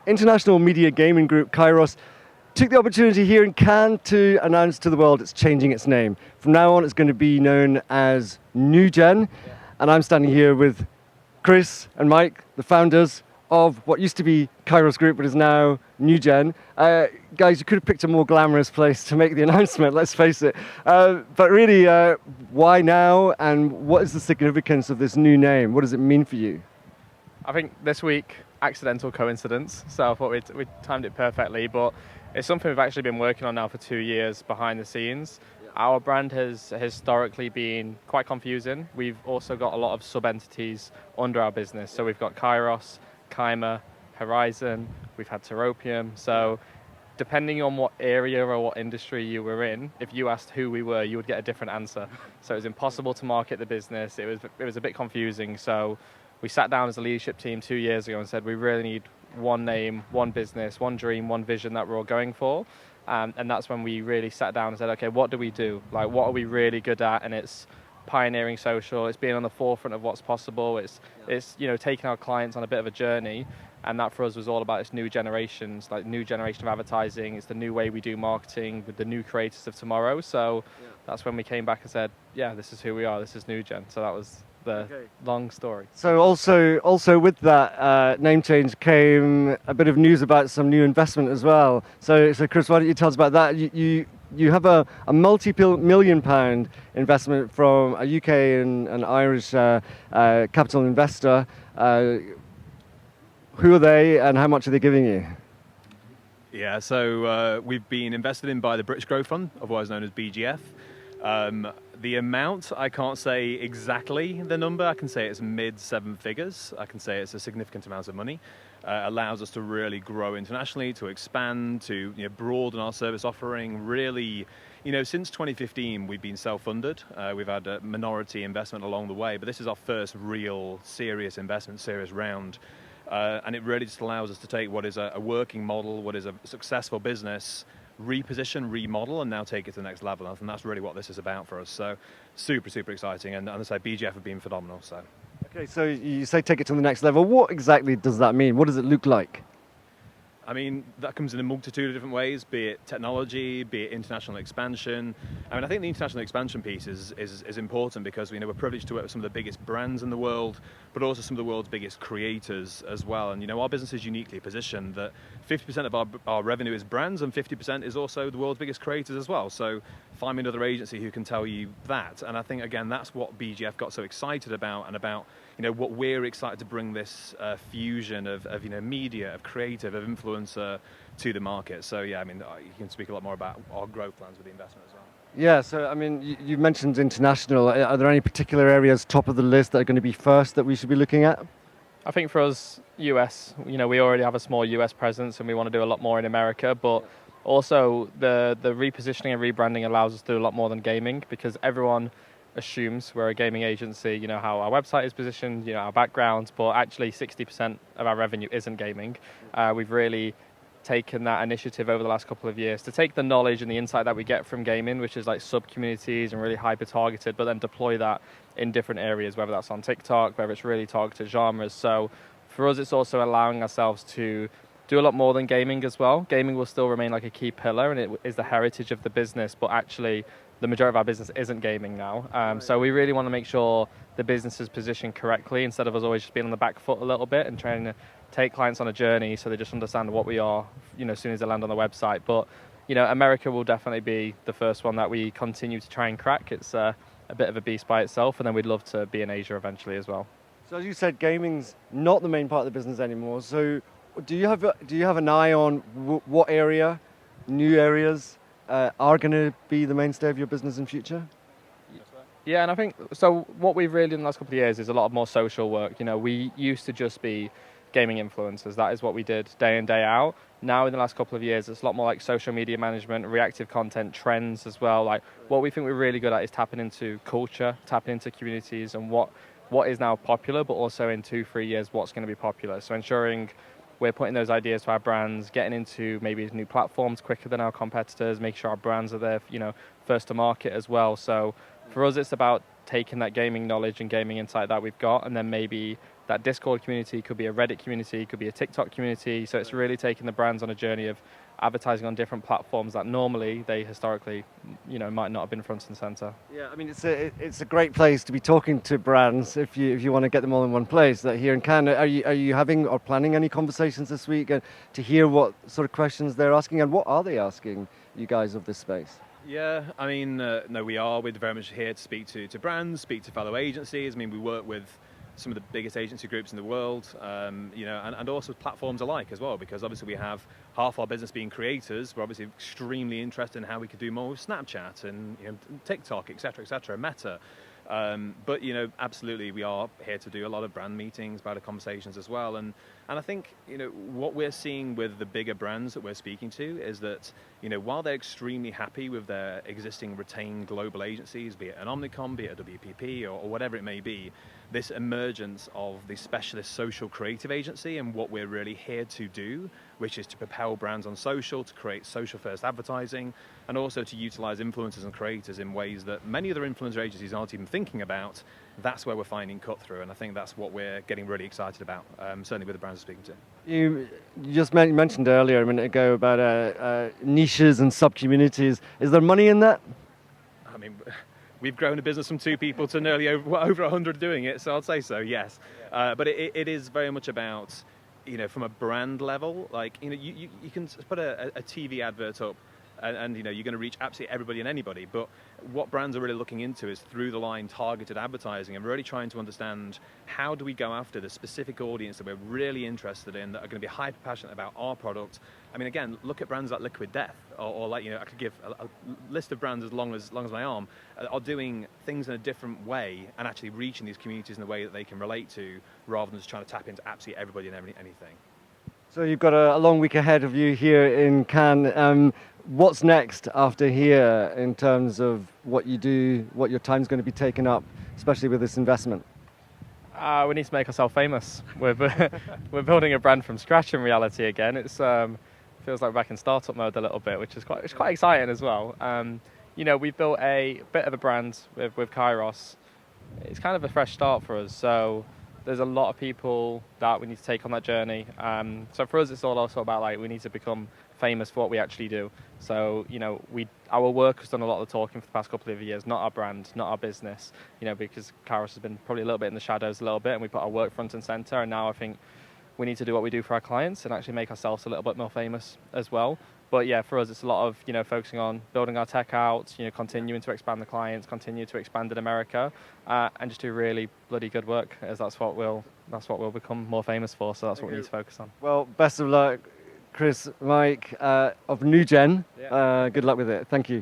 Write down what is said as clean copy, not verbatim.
international media gaming group Kairos took the opportunity here in Cannes to announce to the world it's changing its name. From now on, it's going to be known as NewGen. Yeah. And I'm standing here with Chris and Mike, the founders of what used to be Kairos Group, but is now NewGen. Guys, you could have picked a more glamorous place to make the announcement, let's face it. But really, why now, and what is the significance of this new name? What does it mean for you? I think this week, accidental coincidence, so I thought we timed it perfectly, but it's something we've actually been working on now for 2 years behind the scenes. Yeah. Our brand has historically been quite confusing. We've also got a lot of sub-entities under our business. So we've got Kairos, Kyma, Horizon, we've had Teropium. So depending on what area or what industry you were in, if you asked who we were, you would get a different answer. So it was impossible to market the business. It was a bit confusing. So we sat down as a leadership team 2 years ago and said, we really need one name, one business, one dream, one vision that we're all going for. And that's when we really sat down and said, okay, what do we do? Like, what are we really good at? And it's pioneering social, it's being on the forefront of what's possible, it's taking our clients on a bit of a journey. And that for us was all about this new generations, like new generation of advertising. It's the new way we do marketing with the new creators of tomorrow. So that's when we came back and said, yeah, this is who we are, this is NewGen. So that was the long story. So also with that name change came a bit of news about some new investment as well. So Chris, why don't you tell us about that? You have a multi-million pound investment from a UK and Irish capital investor. Who are they and how much are they giving you? Yeah, so we've been invested in by the British Growth Fund, otherwise known as BGF. The amount, I can't say exactly the number. I can say it's mid-7 figures. I can say it's a significant amount of money. Allows us to really grow internationally, to expand, to broaden our service offering. Really, since 2015, we've been self-funded. We've had a minority investment along the way, but this is our first real serious investment, serious round. And it really just allows us to take what is a working model, what is a successful business, reposition, remodel, and now take it to the next level. And that's really what this is about for us. So super, super exciting. And as I say, BGF have been phenomenal. So. Okay, so you say take it to the next level. What exactly does that mean? What does it look like? I mean, that comes in a multitude of different ways, be it technology, be it international expansion. I mean, I think the international expansion piece is important because we're privileged to work with some of the biggest brands in the world, but also some of the world's biggest creators as well. And our business is uniquely positioned that 50% of our revenue is brands and 50% is also the world's biggest creators as well. So find me another agency who can tell you that. And I think, again, that's what BGF got so excited about, and about what we're excited to bring this fusion of media, of creative, of influencer to the market. So yeah, I mean, you can speak a lot more about our growth plans with the investment as well. Yeah, so I mean, you mentioned international. Are there any particular areas top of the list that are going to be first that we should be looking at? I think for us, US, we already have a small US presence and we want to do a lot more in America, but also the repositioning and rebranding allows us to do a lot more than gaming, because everyone assumes we're a gaming agency, how our website is positioned, our backgrounds, but actually 60% of our revenue isn't gaming. We've really taken that initiative over the last couple of years to take the knowledge and the insight that we get from gaming, which is like sub-communities and really hyper-targeted, but then deploy that in different areas, whether that's on TikTok, whether it's really targeted genres. So for us, it's also allowing ourselves to do a lot more than gaming as well. Gaming will still remain like a key pillar, and it is the heritage of the business, but actually the majority of our business isn't gaming now. So we really want to make sure the business is positioned correctly, instead of us always just being on the back foot a little bit and trying to take clients on a journey so they just understand what we are, as soon as they land on the website. But, America will definitely be the first one that we continue to try and crack. It's a bit of a beast by itself, and then we'd love to be in Asia eventually as well. So as you said, gaming's not the main part of the business anymore. So do you have an eye on what area, new areas, are going to be the mainstay of your business in future? Yeah, and I think, so what we've really done in the last couple of years is a lot of more social work. We used to just be gaming influencers. That is what we did day in, day out. Now in the last couple of years, it's a lot more like social media management, reactive content, trends as well. Like, what we think we're really good at is tapping into culture, tapping into communities, and what is now popular, but also in 2-3 years, what's going to be popular. So ensuring we're putting those ideas to our brands, getting into maybe new platforms quicker than our competitors, make sure our brands are there, first to market as well. So for us, it's about taking that gaming knowledge and gaming insight that we've got, and then maybe that Discord community could be a Reddit community, could be a TikTok community. So it's really taking the brands on a journey of advertising on different platforms that normally they historically, might not have been front and center. Yeah, I mean, it's a great place to be talking to brands if you want to get them all in one place. That here in Canada, are you having or planning any conversations this week to hear what sort of questions they're asking, and what are they asking you guys of this space? Yeah, I mean, no, we are. We're very much here to speak to brands, speak to fellow agencies. I mean, we work with some of the biggest agency groups in the world, and also platforms alike as well, because obviously we have half our business being creators. We're obviously extremely interested in how we could do more with Snapchat and TikTok, etc., Meta. But absolutely, we are here to do a lot of brand meetings, broader conversations as well. And I think what we're seeing with the bigger brands that we're speaking to is that while they're extremely happy with their existing retained global agencies, be it an Omnicom, be it a WPP, or whatever it may be, this emergence of the specialist social creative agency and what we're really here to do, which is to propel brands on social, to create social first advertising, and also to utilize influencers and creators in ways that many other influencer agencies aren't even thinking about. That's where we're finding cut through, and I think that's what we're getting really excited about, certainly with the brands we're speaking to. You just mentioned earlier a minute ago about niches and sub-communities. Is there money in that? I mean, we've grown a business from 2 people to nearly over 100 doing it, so I'd say so, yes. But it is very much about, from a brand level, like, you can put a TV advert up and you're going to reach absolutely everybody and anybody. But what brands are really looking into is through the line targeted advertising, and really trying to understand how do we go after the specific audience that we're really interested in, that are going to be hyper passionate about our product. I mean, again, look at brands like Liquid Death, or like, I could give a list of brands as long as my arm, are doing things in a different way and actually reaching these communities in a way that they can relate to, rather than just trying to tap into absolutely everybody and anything. So you've got a long week ahead of you here in Cannes. What's next after here in terms of what you do, what your time's going to be taken up, especially with this investment? We need to make ourselves famous. We're building a brand from scratch in reality again. It's feels like we're back in startup mode a little bit, which is quite exciting as well. We've built a bit of a brand with Kairos. It's kind of a fresh start for us. So there's a lot of people that we need to take on that journey. So for us, it's all also about we need to become famous for what we actually do. So our work has done a lot of the talking for the past couple of years, not our brand, not our business. Because Kairos has been probably a little bit in the shadows a little bit, and we put our work front and center. And now I think we need to do what we do for our clients and actually make ourselves a little bit more famous as well. But yeah, for us, it's a lot of focusing on building our tech out, continuing to expand the clients, continue to expand in America, and just do really bloody good work, as that's what we'll become more famous for. So that's what we need to focus on. Well, best of luck, Chris, Mike of NewGen. Yeah. Good luck with it. Thank you.